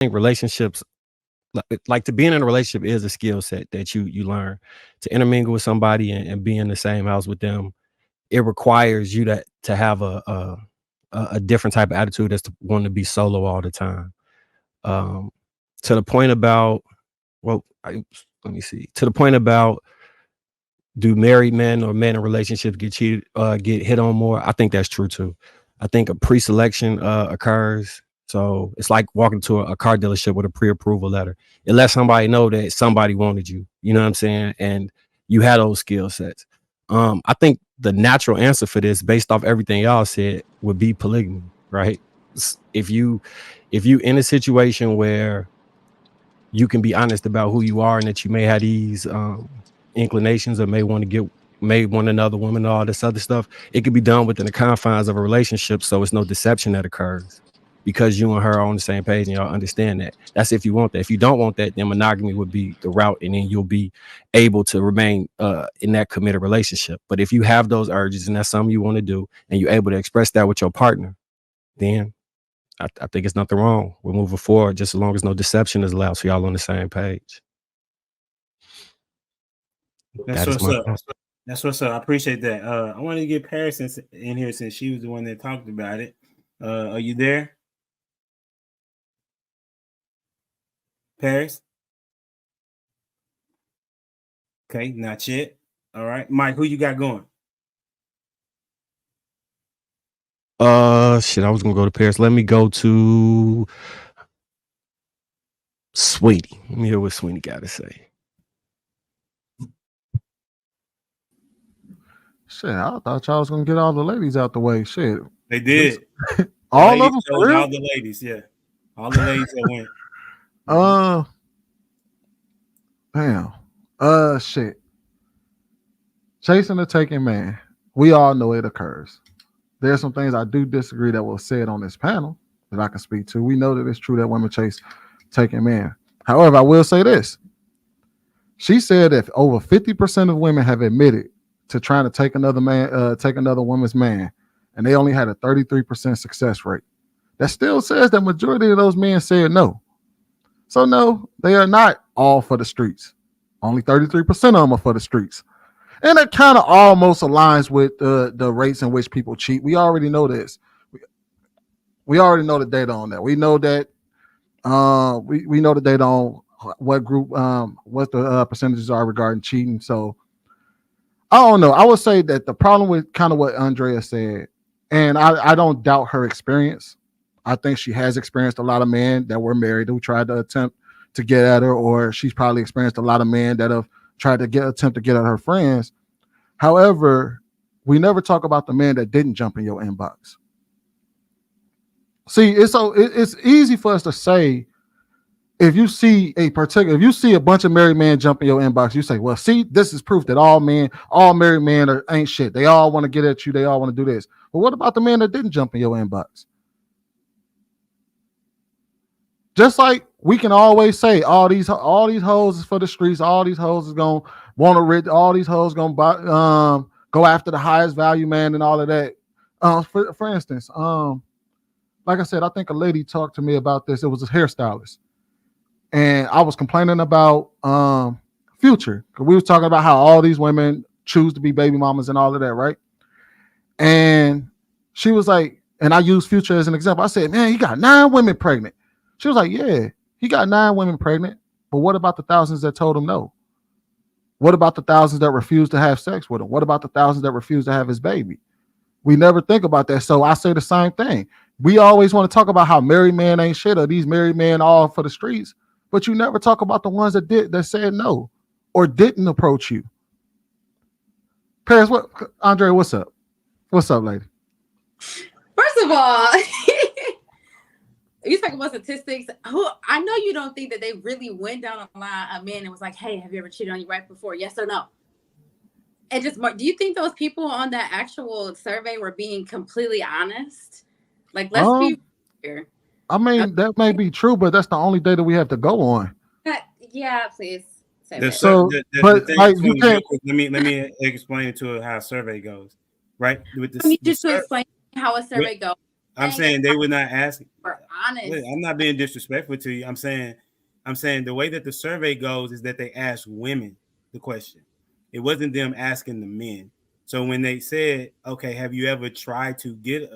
think relationships, like to being in a relationship, is a skill set that you learn to intermingle with somebody and be in the same house with them. It requires you to have a different type of attitude as to wanting to be solo all the time. Um, to the point about, well, let me see. To the point about, do married men or men in relationships get hit on more? I think that's true too. I think a pre-selection occurs. So it's like walking to a car dealership with a pre-approval letter. It lets somebody know that somebody wanted you. You know what I'm saying? And you had those skill sets. I think the natural answer for this, based off everything y'all said, would be polygamy, right? If you in a situation where you can be honest about who you are and that you may have these inclinations or may want another woman, all this other stuff, it could be done within the confines of a relationship, so it's no deception that occurs because you and her are on the same page and y'all understand that. That's if you want that. If you don't want that, then monogamy would be the route, and then you'll be able to remain in that committed relationship. But if you have those urges and that's something you want to do and you're able to express that with your partner, then I think it's nothing wrong. We're moving forward just as long as no deception is allowed, so y'all on the same page. That's what's up. That's what's up. I appreciate that. I wanted to get Paris in here since she was the one that talked about it. Are you there, Paris? Okay, not yet. All right, Mike, who you got going? Shit, I was gonna go to Paris. Let me go to Sweeney. Let me hear what Sweeney got to say. Shit, I thought y'all was gonna get all the ladies out the way. Shit, they did. All of them. All the ladies, yeah, all the ladies that went. Damn. Shit. Chasing the taking man. We all know it occurs. There's some things I do disagree that was said on this panel that I can speak to. We know that it's true that women chase taking men. However, I will say this. She said that over 50% of women have admitted to trying to take another woman's man, and they only had a 33% success rate. That still says that majority of those men said no. So no, they are not all for the streets. Only 33% of them are for the streets. And it kind of almost aligns with the rates in which people cheat. We already know this. We already know the data on that. We know that we know the data on what group, what the percentages are regarding cheating. So I don't know. I would say that the problem with kind of what Andrea said, and I don't doubt her experience. I think she has experienced a lot of men that were married who tried to attempt to get at her, or she's probably experienced a lot of men that have tried to attempt to get at her friends. However, we never talk about the man that didn't jump in your inbox. See, it's easy for us to say, if you see a bunch of married men jump in your inbox, you say, well, see, this is proof that all married men ain't shit. They all want to get at you. They all want to do this. But what about the man that didn't jump in your inbox? Just like we can always say, all these hoes is for the streets. All these hoes is gonna want to rich. All these hoes gonna go after the highest value man and all of that. For instance, like I said, I think a lady talked to me about this. It was a hairstylist, and I was complaining about Future, because we was talking about how all these women choose to be baby mamas and all of that, right? And she was like, and I used Future as an example. I said, man, he got 9 women pregnant. She was like, yeah, he got 9 women pregnant, but what about the thousands that told him no? What about the thousands that refused to have sex with him? What about the thousands that refused to have his baby? We never think about that. So I say the same thing. We always want to talk about how married men ain't shit, or these married men all for the streets, but you never talk about the ones that said no or didn't approach you. Paris, Andre, what's up? What's up, lady? First of all, you talking about statistics. I know you don't think that they really went down a line of men and was like, hey, have you ever cheated on your wife before? Yes or no? And just, do you think those people on that actual survey were being completely honest? Like, let's be here. I mean, that may be true, but that's the only data we have to go on. Yeah, please. Let me explain to her how a survey goes. Right? Just to explain how a survey goes. I'm saying they would not ask. For honest. I'm not being disrespectful to you. I'm saying the way that the survey goes is that they ask women the question. It wasn't them asking the men. So when they said, "Okay, have you ever tried to get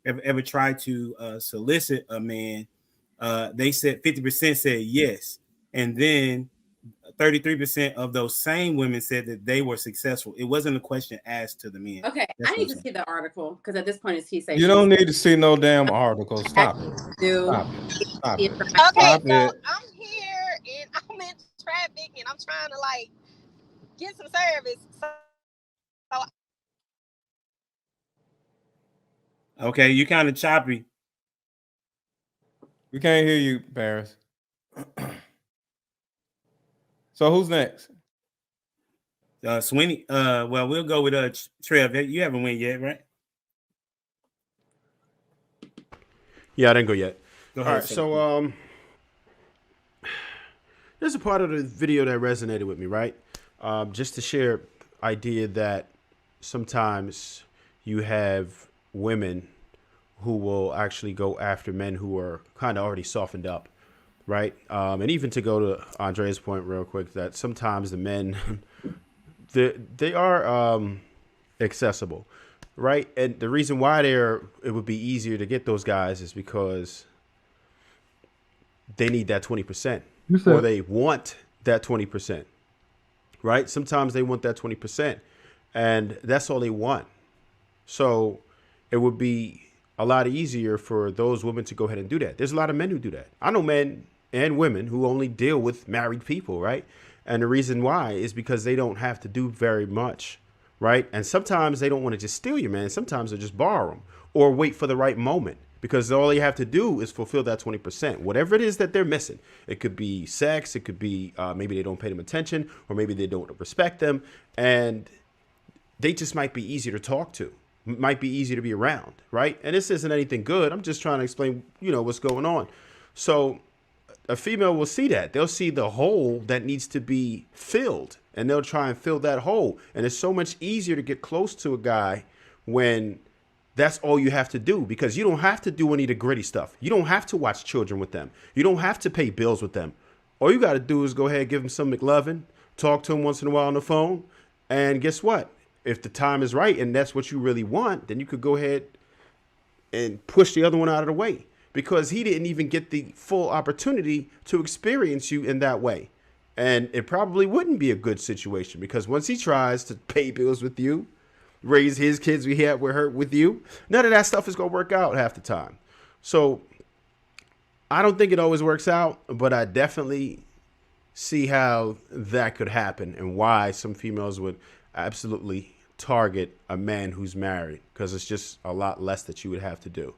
ever tried to solicit a man?" They said 50% said yes, and then 33% of those same women said that they were successful. It wasn't a question asked to the men. Okay, That's I need to see the article because at this point it's he say. You don't need to see no damn article. Stop it. Do. Stop it. Stop it. Okay, Stop so it. I'm here and I'm in traffic and I'm trying to like get some service. So okay, you kind of choppy. We can't hear you, Paris. So who's next? Sweeney. Well, we'll go with Trev. You haven't went yet, right? Yeah, I didn't go yet. Go All ahead. right, so there's a part of the video that resonated with me, right? Just to share idea that sometimes you have women who will actually go after men who are kind of already softened up, right? And even to go to Andrea's point real quick, that sometimes the men, they are accessible, right? And the reason why it would be easier to get those guys is because they need that 20%, or they want that 20%, right? Sometimes they want that 20%, and that's all they want. So it would be a lot easier for those women to go ahead and do that. There's a lot of men who do that. I know men and women who only deal with married people, right? And the reason why is because they don't have to do very much, right? And sometimes they don't want to just steal your man. Sometimes they just borrow them or wait for the right moment, because all you have to do is fulfill that 20%, whatever it is that they're missing. It could be sex. It could be maybe they don't pay them attention, or maybe they don't respect them. And they just might be easier to talk to, might be easier to be around, right? And this isn't anything good. I'm just trying to explain, what's going on. So a female will see that. They'll see the hole that needs to be filled, and they'll try and fill that hole. And it's so much easier to get close to a guy when that's all you have to do, because you don't have to do any of the gritty stuff. You don't have to watch children with them. You don't have to pay bills with them. All you got to do is go ahead, give them some McLovin, talk to them once in a while on the phone. And guess what? If the time is right and that's what you really want, then you could go ahead and push the other one out of the way, because he didn't even get the full opportunity to experience you in that way. And it probably wouldn't be a good situation, because once he tries to pay bills with you, raise his kids with you, none of that stuff is going to work out half the time. So I don't think it always works out, but I definitely see how that could happen and why some females would absolutely target a man who's married, because it's just a lot less that you would have to do.